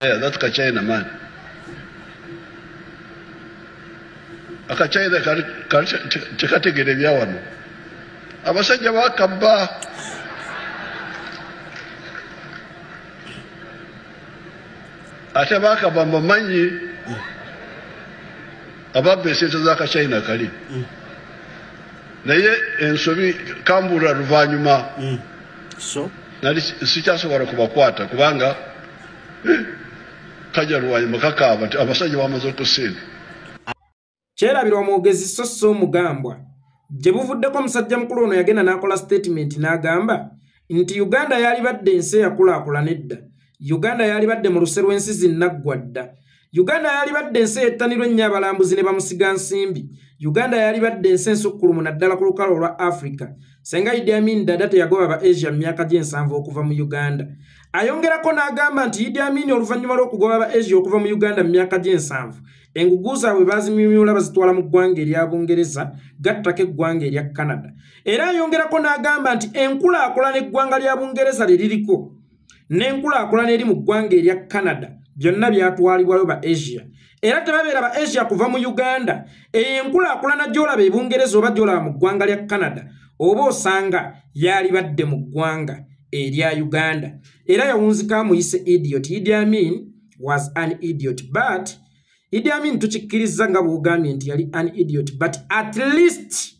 Yeah, that's China, man. China chikategere byawano. Abasajja bakabba. Ate bakabba bamanyi. Abbye sente za China kali. Naye ensobi kambula luvanyuma. So nali sikyasobola kubakwata kubanga kajja luvanyuma kakaba abasajja bamaze okusenda. Kyerabirwa omwogezi Soso Omugambwa gye buvuddeko omusajja mukulu ono yagenda n'akola statement n'agamba nti Uganda yali badde ensi eyakulaakulana edda. Uganda yali badde mu luse lw'ensi zinnaggwa dda. Uganda yali badde ensi ettanirwa ennyo abalambuzi ne bamusiga nsimbi. Uganda yali badde ensi ensukkulumu naddala ku lukalu olwa Africa. Senga Idi Amin dada teyagoba aba Asia mu myaka gy'ensanvu okuva mu Uganda. Ayongerako n'agamba nti Idi Amin oluvannyuma lw'okugoba aba Asia okuva mu Uganda mu myaka gy'ensanvu engugu zaabwe baazimyumyula bazitwala mu ggwanga erya Bungereza gattako eggwanga erya Canada. Era ayongerako n'agamba nti enkulaakulana eggwanga lya Bungereza lye liriko n'enkulaakulana eri mu ggwanga erya Canada byonna byatwalibwayo ba Asia. Era tebabeera ba Asia kuva mu Uganda. Enkulaakulana gy'olaba e Bungereza oba gy'olaba mu ggwanga lya Canada oba osanga yali badde mu ggwanga erya Uganda. Era yawunzika muyise idiot. Idi Amin was an idiot, but Idi Amin tukikkiriza nga bw'ogambye nti yali an idiot, but at least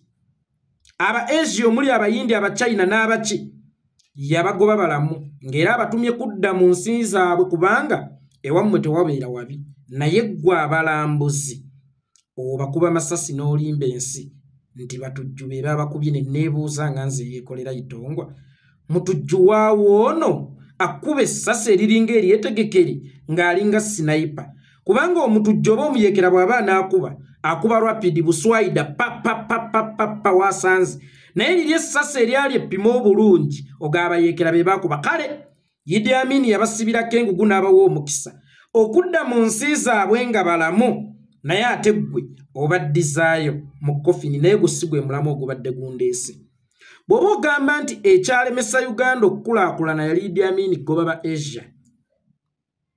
aba Asia omuli abayindi aba China n'abaki yabagoba balamu ng'era abatumye kudda mu nsi zaabwe kubanga ewammwe tewabeera wabi. Naye ggwe abalambuzi obakuba masasi n'olimba ensi nti batujju be babakubye ne neebuuza nga nze yeekolera itongwa. Mutujju waawo ono akuba essasi eriringa eryetegekere ng'alinga sniper. Kubanga omutujju oba omuyekera bw'aba anaakuba akuba rapid buswaida pa wasanze. Naye liri essasi eryali eppima obulungi ogaabayekera be bakuba. Kale Idi Amin yabasibirako engugu n'abawa omukisa okudda mu nsi zaabwe nga balamu. Naye ate ggwe obaddizaayo mu kofini naye gusi gwe mulamu ogubadde gundeese. Bw'oba ogamba nti ekyalemesa Uganda okukulaakulana yali Idi Amin kugoba ba Asia,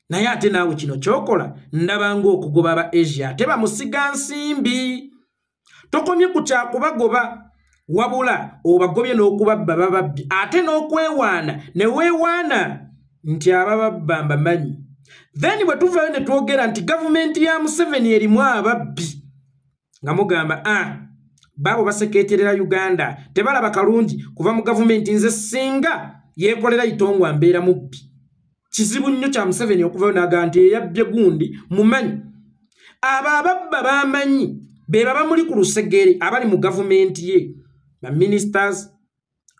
naye ate naawe kino kyokola ndaba ng'okugoba aba Asia ate bamusiga nsimbi. Tokomye ku kyakubagoba wabula obagobye n'okubabba bababbi ate n'okwewaana ne weewaana nti abababba mbamanyi. Then bwe tuvaayo ne twogera nti gavumenti ya Museveni erimu ababbi nga mugamba baabo basekeeterera Uganda tebalaba kalungi kuva mu gavumenti. Nze singa yeekolera itongwa mbeera mubbi. Kizibu nnyo kya Museveni okuvaayo n'agamba nti eyabbye gundi mumanyi. Abo ababba bamanyi be baba muli ku lusegere abali mu gavumenti ye, ba ministers,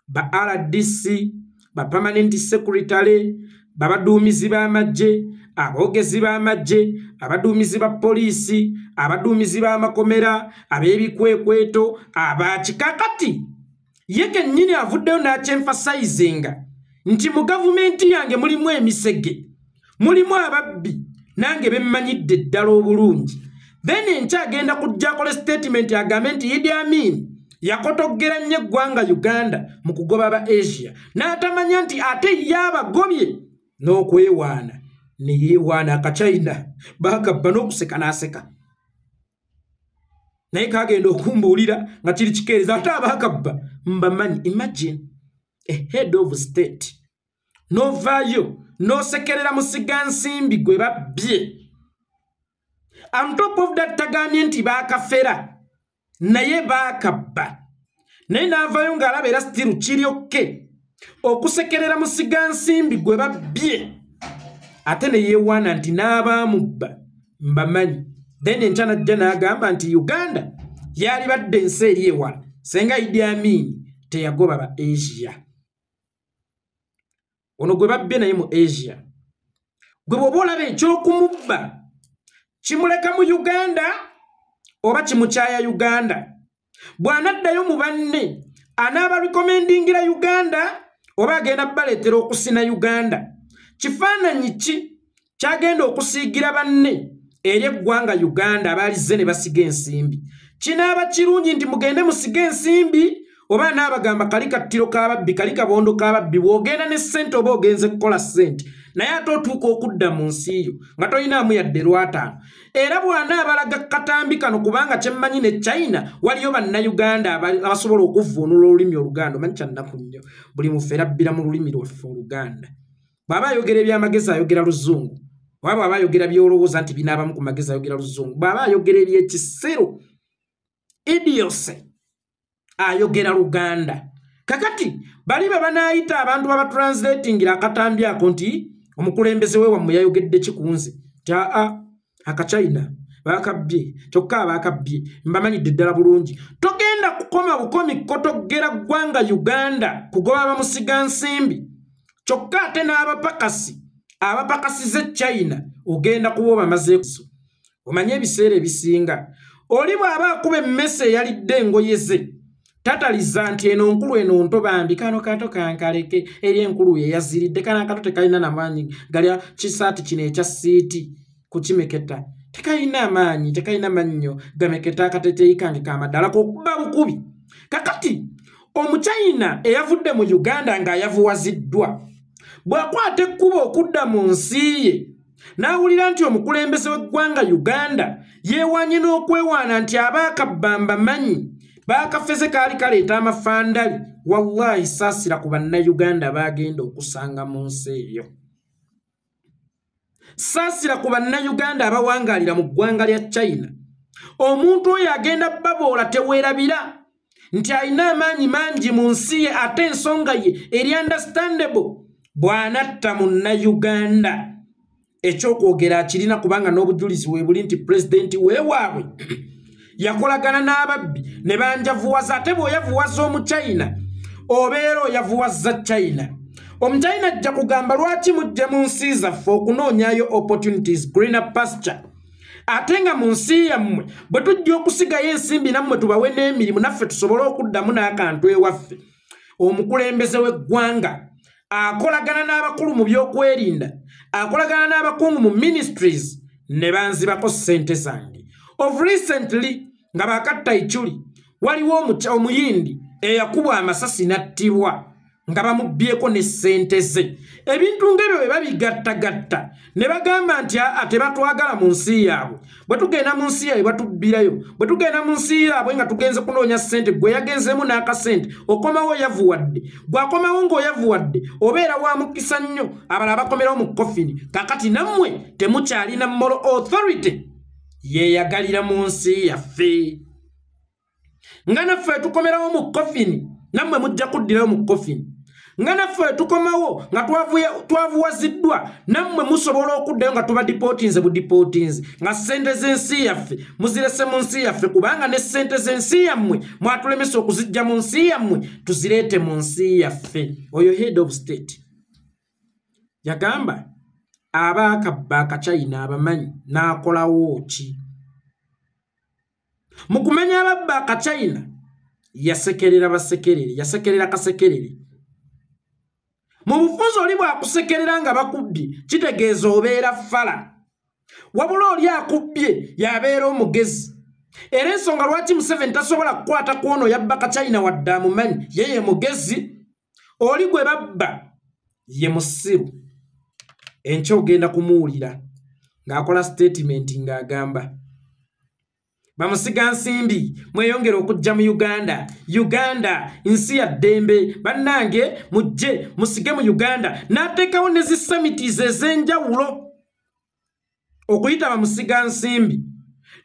ba RDC, ba permanent secretary, babaduumizi b'amagye, aboogezi b'amagye, abaduumizi ba poliisi, abaduumizi b'amakomera, ab'ebikwekweto, abakikakati. Ye kennyini avuddeyo n'akyemfasayizinga nti mu gavumenti yange mulimu emisege, mulimu ababbi, nange bemmanyidde ddala obulungi. Then enkyagenda kujja akola statement agambe nti Idi Amin yakotoggera nnyo eggwanga Uganda mu kugoba aba Asia n'atamanya nti ate yabagobye n'okwewaana ne yeewaana akachina bakabba n'okuseka n'aseka. Naye kagenda okumbuulira nga kiri kikeereza ate abakabba mbamanyi. Imagine a head of state novaayo n'osekerera musiga nsimbi gwe babbye. On top of that tagambye nti baakafera naye baakabba. Naye n'avaayo ng'alaba era still kiri okke okusekerera musiga nsimbi gwe babbye ate ne yeewaana nti n'abaamubba mbamanyi. Then enkya najja n'agamba nti Uganda yali badde ensi eri ewala senga Idi Amin teyagoba ba Asia. Ono gwe babbye naye mu Asia gwe bw'oba olaba ekyokumubba kimuleka mu Uganda oba kimukyaya Uganda. Bw'anaddayo mu banne anaaba recommendingira Uganda oba agenda baleetera okusina Uganda. Kifaananyi ki kyagenda okusiigira banne eri eggwanga Uganda abaalize ne basiga ensimbi? Kinaaba kirungi nti mugende musige ensimbi oba naabagamba kali kattiro k'ababbi kali kabondo k'ababbi bw'ogenda ne ssente oba ogenze kukola ssente naye ate otuuka okudda mu nsi yo nga tolinaamu yadde lwataano era bwana abalaga katambi kano kubanga kyemmanyi ne China waliyo bannayuganda abasobola okuvuunula olulimi oluganda omanyi kyannaku nnyo buli muffe rabbira mu lulimi lwaffe oluganda bw'aba ayogera ebyamagezi ayogera luzungu oba bw'aba ayogera byolowooza nti binaabamu ku magezi ayogera luzungu bw'aba ayogera ebyekisiru idiose ayogera luganda kakati bali banaayita abantu babatranslatingira akatambi ako nti omukulembeze we wammwe yayogedde kikunze taa akachina bakabbye kyokka abakabbye mbamanyidde ddala bulungi togenda kukoma bukomi kotogera ggwanga Uganda kugoba bamusiga nsimbi kyokka ate n'abapakasi ze China ogenda kuba bamazeeso omanye ebiseera ebisinga oli bw'aba akuba emmese eyalidde engoye ze tataliza nti eno nkulu eno nto bambi kano kato kankaleke eri enkulu ye yaziridde kana akato tekalina n'amaanyi galya kisaati kino ekya siiti kukimeketa tekalina amaanyi tekalina mannyo gameketa akateteeyi kange kamaddala kokuba bukubi kakati Omu-China eyavudde mu Uganda ng'ayavuwaziddwa bw'akwata ekkubo okudda mu nsi ye n'awulira nti omukulembeze w'eggwanga Uganda yeewanye n'okwewaana nti abaakabbamba manyi baakafeze kaali kaleeta amafandali wallahi saasira ku bannayuganda baagenda okusanga mu nsi eyo saasira ku bannayuganda abawangaalira mu ggwanga lya China omuntu oyo agenda baboola teweerabira nti alina amaanyi mangi mu nsi ye ate ensonga ye eri understandable bw'anatta munnayuganda ekyokwogera akirina kubanga n'obujulizi weebuli nti pulezidenti weewaabwe yakolagana n'ababbi ne banjavuwaza ate bw'oyavuwaza Omu-China obeera oyavuwaza China Omu-China ajja kugamba lwaki mujje mu nsi zaffe okunoonyayo opportunities greener pasture ate nga mu nsi yammwe bwe tujja okusigayo ensimbi nammwe tubawe n'emirimu naffe tusobole okuddamu n'akantu ewaffe omukulembeze w'eggwanga akolagana n'abakulu mu byokwerinda akolagana n'abakungu mu ministries ne banzibako ssente zange of recently nga bakatta ichuli waliwo omuyindi eyakubwa amasasi nattibwa nga bamubbyeko ne ssente ze ebintu ng'ebyo bwe babigattagatta ne bagamba nti tebatwagala mu nsi yaabwe bwe tugenda mu nsi yaabwe batubbirayo bwe tugenda mu nsi yaabwe nga tugenze kunoonya ssente gwe yagenzemu n'akasente okomawo yavuwadde bw'akomawo ng'oyavuwadde obeera wa mukisa nnyo abalala bakomerawo mu kofini kakati nammwe temukyalina moral authority yeyagalira mu nsi yaffe nga naffe tukomerawo mu kofini nammwe mujja kuddirayo mu kofini nga naffe tukomawo nga twavuwaziddwa nammwe musobola okuddayo nga tubadipootinze budipootinze nga ssente z'ensi yaffe muzirese mu nsi yaffe kubanga ne ssente z'ensi yammwe mwatulemesa okuzijja mu nsi yammwe tuzireete mu nsi yaffe oyo head of state yagamba abaakabba akachina abamanyi n'akolawo ki mu kumenya ababba akachina yasekerera basekerere yasekerera kasekerere mu bufunzo oli bw'akusekerera nga bakubbye kitegeeza obeera fala wabula oli akubbye yabeera omugezi era ensonga lwaki Museveni tasobola kukwata kwono yabba akachina wadde amumanyi yeye mugezi oli gwe babba ye musiru enkya ogenda kumuwulira ng'akola statement ng'agamba bamusiga nsimbi mweyongera okujja mu Uganda nsi ya ddembe bannange mujje musige mu Uganda n'ateekawo ne zi summits ez'enjawulo okuyita bamusiga nsimbi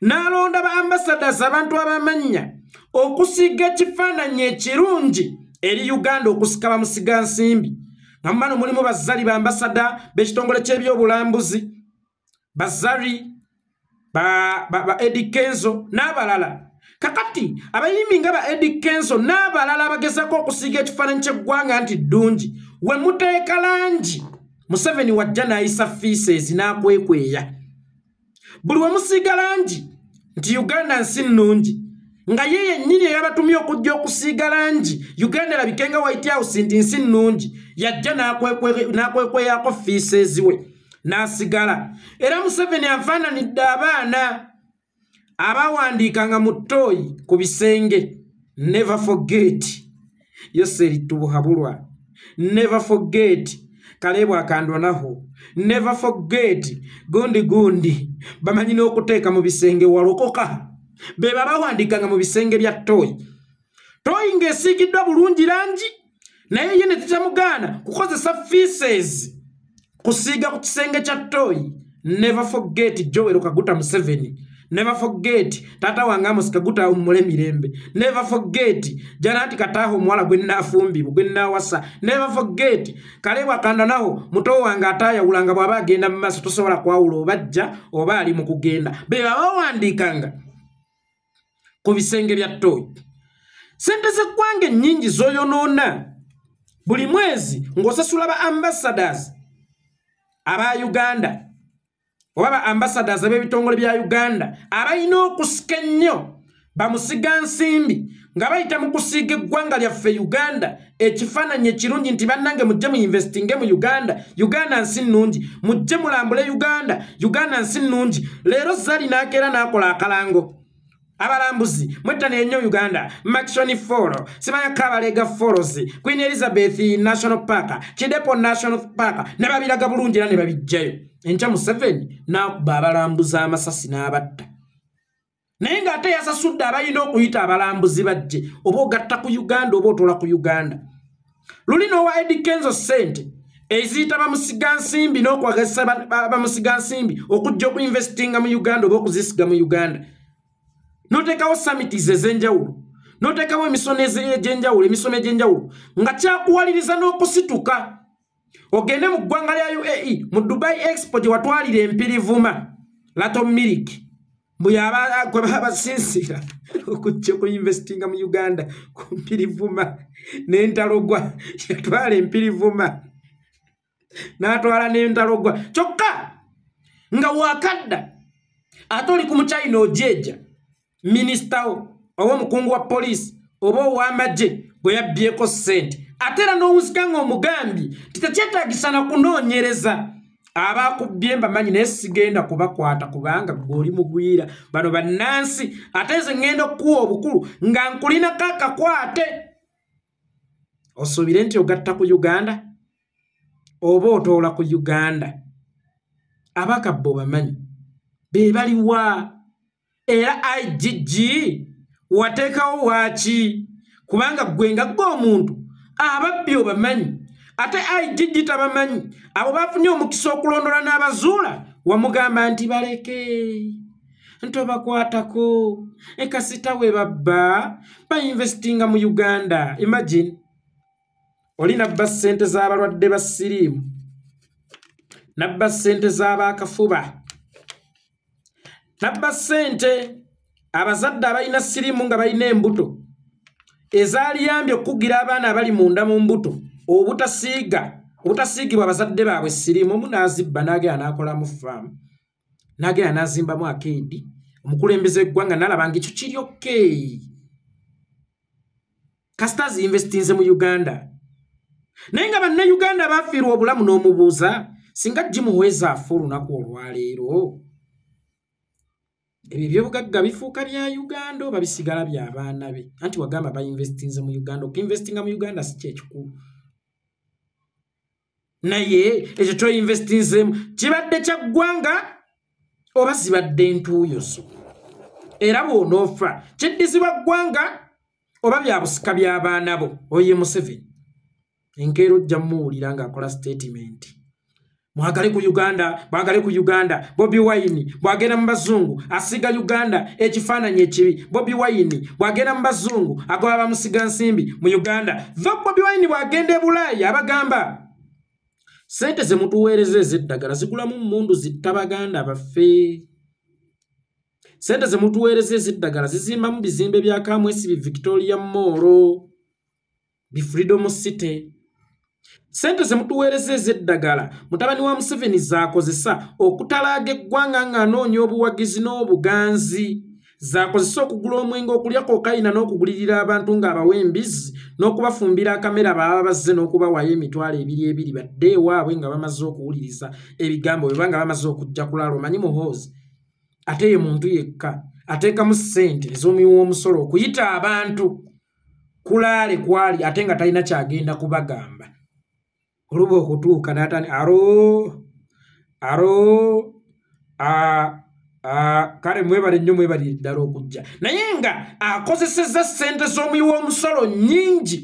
n'alonda ba ambassadors abantu abamanya okusiga ekifaananyi ekirungi eri Uganda okusika bamusiga nsimbi nga mumano mulimu bazzali ba ambassador b'ekitongole ky'ebyobulambuzi bazzali ba Eddie Kenzo n'abalala kakati abayimbi nga ba Eddie Kenzo n'abalala bagezako okusiga ekifaananyi ky'eggwanga nti ddungi we muteeka langi Museveni wajja n'ayisa feeses n'akwekweya buli we musiiga langi nti Uganda nsi nnungi nga ye yennyini eyabatumye okujja okusiiga langi Uganda erabikenga White House nti nsi nnungi yajja n'akwekweyako feeses we n'asigala era Museveni anfaananidde abaana abawandiikanga mu ttooyi ku bisenge never forget yo seritubuhabulwa never forget Kalebu akandwa naho. Never forget. Gundi. Bamanyi n'okuteeka mu bisenge walokoka. Be baba wandikanga mu bisenge bya toyi. Toyi ng'esiigiddwa bulungi langi. Naye ye ne tetamugaana kukozesa feces. Kusiiga ku kisenge kya toyi. Never forget Joel Kaguta Museveni. Never forget tata wange Amos Kaguta umule mirembe. Never forget Janati Kataho mwala gwenna fumbi gwenna wasa. Never forget Kalebu akanda naho muto wange ataya ulanga bwaba agenda mu maaso tosobola kwawulo bajja oba ali mu kugenda. Be bawandikanga ku bisenge bya toyi. Sente ze kwange nnyingi zoyonoona. Buli mwezi ng'osasula ba ambassadors aba Uganda. Oba ambassadors ab'ebitongole bya Uganda abalina okusika ennyo bamusiga nsimbi nga bayita mu kusiiga eggwanga lyaffe Uganda ekifaananyi ekirungi nti bannange mujje mu investinge mu Uganda nsi nnungi mujje mulambule Uganda nsi nnungi. Leero Zali n'akeera n'akola akalango abalambuzi mwetana ennyo Uganda Makishoni Foro Simanya Kabalega Foros Queen Elizabeth National Park Kidepo National Park ne babiraga bulungi era ne babijjayo. Encha Museveni n'akuba abalambuzi amasasi n'abatta. Naye ng'ate yasasudde abalina okuyita abalambuzi bajje oba ogatta ku Uganda oba otola ku Uganda. Luli n'owa Eddie Kenzo ssente eziyita bamusiga nsimbi n'okwagazisa bamusiga nsimbi okujja okuinvestinga mu Uganda oba okuzisiga mu Uganda. Notekawo summits ez'enjawulo. Notekawo emisono egy'enjawulo nga kyakuwaliriza n'okusituka. Ogende mu ggwanga lya UAE mu Dubai Expo gye watwalira empirivuma Lato Milk mbu gwe babasinzira okujja okuinvestinga mu Uganda ku mpirivuma n'entalogwa yatwala empirivuma n'atwala n'entalogwa kyokka nga wakadda ate oli ku Muchina ojeja minisita oba omukungu wa poliisi oba ow'amagye gwe yabbyeko ssente ate era n'owuzika ng'omugambi titakyetaagisana kunoonyereza abakubbye mbamanyi naye sigenda kubakwata kubanga gw'oli mugwira bano bannansi ate nze ngenda okukuwa obukulu nga nkulinako akakwate osuubire nti ogatta ku Uganda oba otoola ku Uganda. Abakabba obamanyi be baliwa era IGG wateekawo waaki kubanga gwe nga gw'omuntu ababbi obamanyi ate IGG tabamanyi abo bafunye omukisa okulondola n'abazuula wamugamba nti baleke ntobakwatako ekasita we babba bainvestinga mu Uganda. Imagine oli nabba ssente z'abalwadde ba siriimu nabba ssente z'abaakafuba nabba ssente abazadde abalina siriimu nga balina embuto ezaaliyambye okugira abaana abali munda mu mbuto obutasiigibwa abazadde baabwe siriimu. Omu n'azibba n'agenda n'akolamu faamu n'agenda n'azimbamu akeedi omukulembeze eggwanga n'alaba ng'ekyo kiri okay kasita azinvestinze mu Uganda. Naye nga bannayuganda baafiirwa obulamu n'omubuuza singa gimuweeza afa olunaku olwaleero ebyo by'obugagga bifuuka bya Uganda oba bisigala by'abaana be anti wagamba bainvestinze mu Uganda. Okuinvestinga mu Uganda si kyekikulu naye ekyo kyoinvestinzemu kibadde kya ggwanga oba zibadde ntuuyo zo era bw'onoofa kiddizibwa ggwanga oba bya busika by'abaana bo. Oye Museveni enkeero ojja muwulira ng'akola statement mwagale ku Uganda Bobi Wine bwagenda mu bazungu asiga Uganda ekifaananyi ekibi. Bobi Wine bwagenda mu bazungu agoba bamusiga nsimbi mu Uganda. Bobi Wine bwagenda e Bulaaya abagamba sente ze mutuweereza ez'eddagala zigulamu mmundu zitta baganda baffe. Sente ze mutuweereza ez'eddagala zizimbamu bizimbe bya Kamwesi bi Victoria Mall bi Freedom City. Sente ze mutuweereza ez'eddagala mutabani wa Museveni zaakozesa okutalaaga eggwanga ng'anoonya obuwagizi n'obuganzi. Zaakozesa okugula omwenge okulya kokayina n'okugulirira abantu ng'abawa embizi n'okubafumbira akamera baba bazze n'okubawaayo emitwalo ebiri badde ewaabwe nga bamaze okuwuliriza ebigambo bwe banga bamaze okujja kulaala. Omanyi muhoozi ate ye muntu yekka ateekamu ssente ez'omuwi w'omusolo okuyita abantu kulaale kwali ate nga talina kyagenda kubagamba. oluba okutuuka n'atani aro kale mwebale nnyo mwebalire ddala okujja naye nga akozesezza ssente z'omuyi w'omusolo nnyingi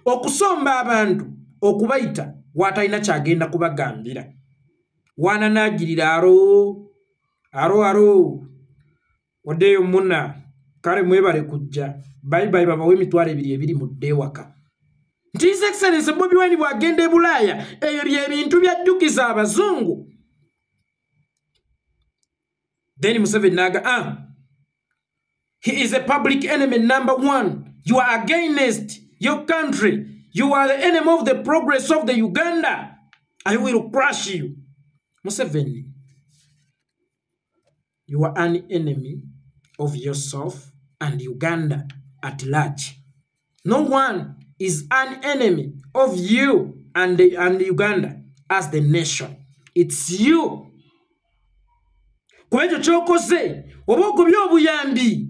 okusomba abantu okubayita waatalina kyagenda kubagambira wananaagirira aro waddeeyo muna kale mwebale kujja bayibayi babawe emitwalo 2 ebiri mu ddeewaka nti His Excellency Bobi Wine bw'agenda e Bulaaya ebyo by'ebintu byajjukiza abazungu. Then Museveni naga he is a public enemy #1. You are against your country. You are the enemy of the progress of the Uganda. I will crush you. Museveni, you are an enemy of yourself and Uganda at large. No one is an enemy of you and Uganda as the nation. It's you. Kwejo chokoze, oboko by'obuyambi.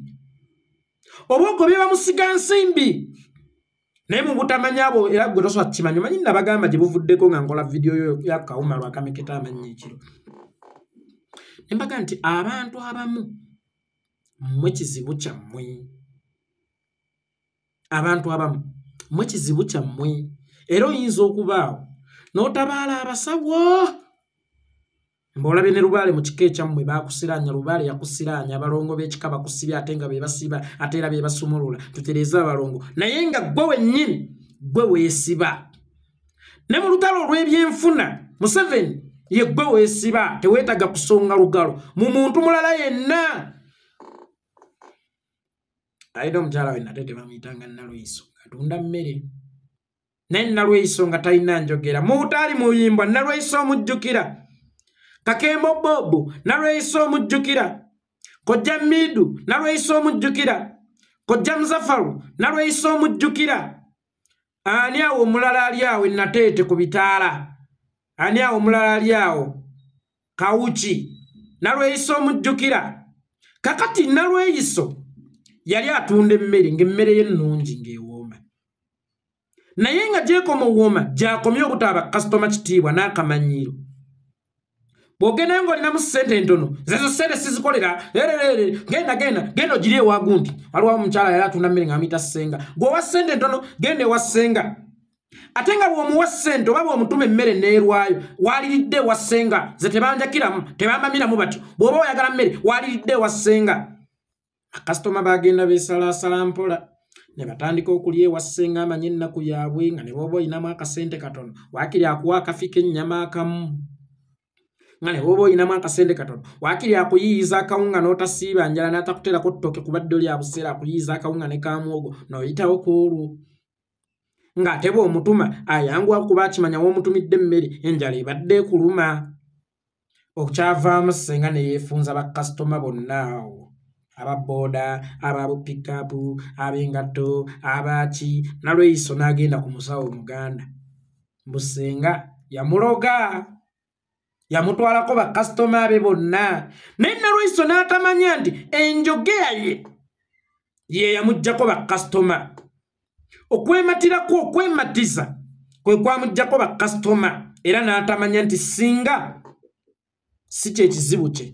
Oboko byebamusiga nsimbi. Naye mu butamanyabo era gwe toswa kimanyi manyi nabagamba gye buvuddeko nga nkola video ya Kawuma lwakameketa amanyi ekiro. Nembaga nti abantu abamu mwe kizibu kyammwe. Abantu abamu mwe kizibu kyammwe. Era oyinza okubaawo n'otabaala abasawo. Mbolabye ne Lubaale mu kika ekyammwe baakusiranya, Lubaale yakusiranya, abalongo b'ekika bakusibya ate nga be basiba ate era be basumulula tutereeza abalongo naye nga gwe wennyini gwe weesiba. Ne mu lutalo olw'ebyenfuna Museveni ye gwe weesiba teweetaga kusonga lugalo mu muntu mulala yenna. Ayina omukyala we nate tebamuyitanga Nalweyiso atunda mmere naye Nalweyiso nga talina njogera mu butaali muyimbwa Nalweyiso omujjukira. Kakembo Bobo Nalweyiso omujjukira. Kojja Midu Nalweyiso omujjukira. Kojja Muzafaru Nalweyiso omujjukira. Ani awo omulala ali awo Nateete ku bitaala. Ani awo omulala ali awo Kawuki Nalweyiso omujjukira. Kakati Nalweyiso yali atunda emmere ng'emmere ye nnungi ng'ewooma. Naye nga gyekoma owooma gy'akomye okutaba kasitoma kitiibwa n'akamanyiiro. Bw'ogenda ng'olinamu ssente ntono zezo ssente sizikolera genda ogiri ewa gundi waliwo omukyala yali atunda mmere ng'amuyita Ssenga gw'owa ssente ntono genda ewa Ssenga ate nga bw'omuwa ssente oba bw'omutuma emmere n'erwayo waliridde ewa Ssenga ze tebanjakiramu tebambamiramu batyo bw'oba oyagala mmere waliridde ewa Ssenga. Bakasitoma bagenda beesalaasala mpola ne batandika okulya ewa Ssenga amanyi ennaku yaabwe nga ne bw'oba oyinamu akasente katono waakiri akuwa akafi k'ennyama akamu. Nga ne bw'oba oyinamu akasente katono waakiri akuyiyiza akawunga n'otasiiba njala n'atakuteerako ttooke kubadde oli abuseera akuyiyiza akawunga ne kaamwogo n'oyitawo ku olwo. Ng'ate bw'omutuma ayanguwa kuba akimanya w'omutumidde emmere enjala ebadde ekuluma. Okukyavaamu Ssenga ne yeefunza bakasitoma bonna awo. Ababooda, ababupikapu, ab'engatto, abaki Nalweyiso n'agenda ku musawo Muganda. Mbu Ssenga yamuloga. Yamutwalako bakasitoma be bonna. Naye Nalweyiso n'atamanya nti enjogera ye yamuggyako bakasitoma. Okwematirako okwematiza kwe kwamuggyako bakasitoma era n'atamanya nti singa si kye kizibu kye.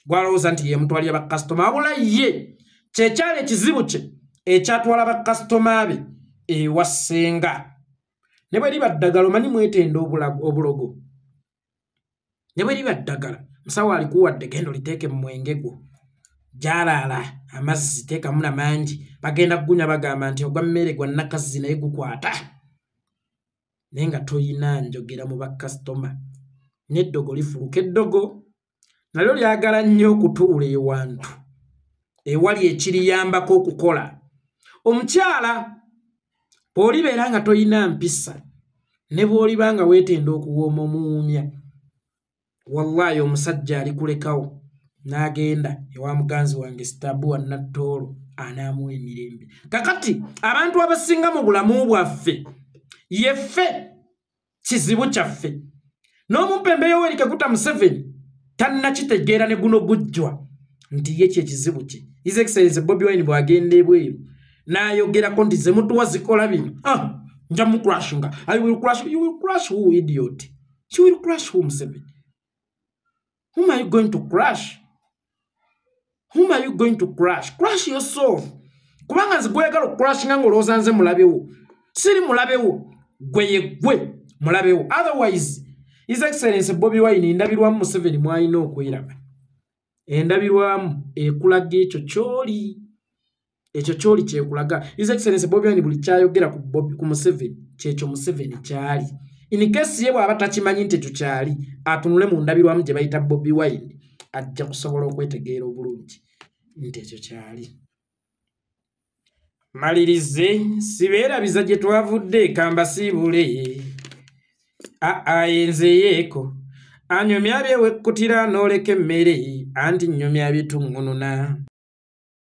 Gwalowooza nti ye mutwalira bakasitoma wabula ye kyekyali ekizibu kye ekyatwala bakasitoma be ewa Ssenga. Ne bwe liba ddagala omanyi mwetenda obulogo. Ne bwe liba ddagala musawo alikuwadde genda oliteeke mu mwenge gwo gyalaala amazzi teekamu na mangi bagenda kugunya bagamba nti ogwa mmere gwa nnakazzi naye gukwata. Naye nga toyina njogera mu bakasitoma n'eddogo lifuluka. Eddogo nalyo lyagala nnyo okutuula ewantu ewali ekiriyambako okukola. Omukyala bw'olibeera nga toyina mpisa ne bw'oliba nga weetenda okuwooma omuwuumya wallahi omusajja alikulekawo n'agenda ewa muganzi wange Sitabuwa Nattoolo anaamuwa emirembe. Kakati abantu abasinga mu bulamu bwaffe yeffe kizibu kyaffe. N'omumpembe Yoweri Kaguta Museveni tannakitegeera ne guno gujjwa nti ye kyekizibu kye. His Excellency Bobi Wine bw'agenda ebweru n'ayogerako nti ze mutuwa zikola bino nja mu crashinga. I will crash. You will crash who, idiot? You will crash who, Museveni? Whom are you going to crash? Whom are you going to crash? Crash yourself. Kubanga nze gwegala crashing ngolooza nze mulabewo. Siri mulabewo. Gwe mulabewo. Otherwise, His Excellency Bobi Wine ndabirwamu Museveni mwalina okwiraba. Endabirwamu ekulaga ekyo kyoli. Ekyo kyoli kyekulaga. His Excellency Bobi Wine buli kyayogera ku Museveni kyekyo Museveni kyali. In case ye bw'aba takimanyi nti ekyo kyali atunule mu ndabirwamu gye bayita Bobi Wine ajja kusobola okwetegeera obulungi nti ekyo kyali. Malirize sibeerabiza gye twavudde kambasiibule. Yenze yeeko anyumya byewekkutira n'oleka emmere anti nnyumya bituŋŋununa.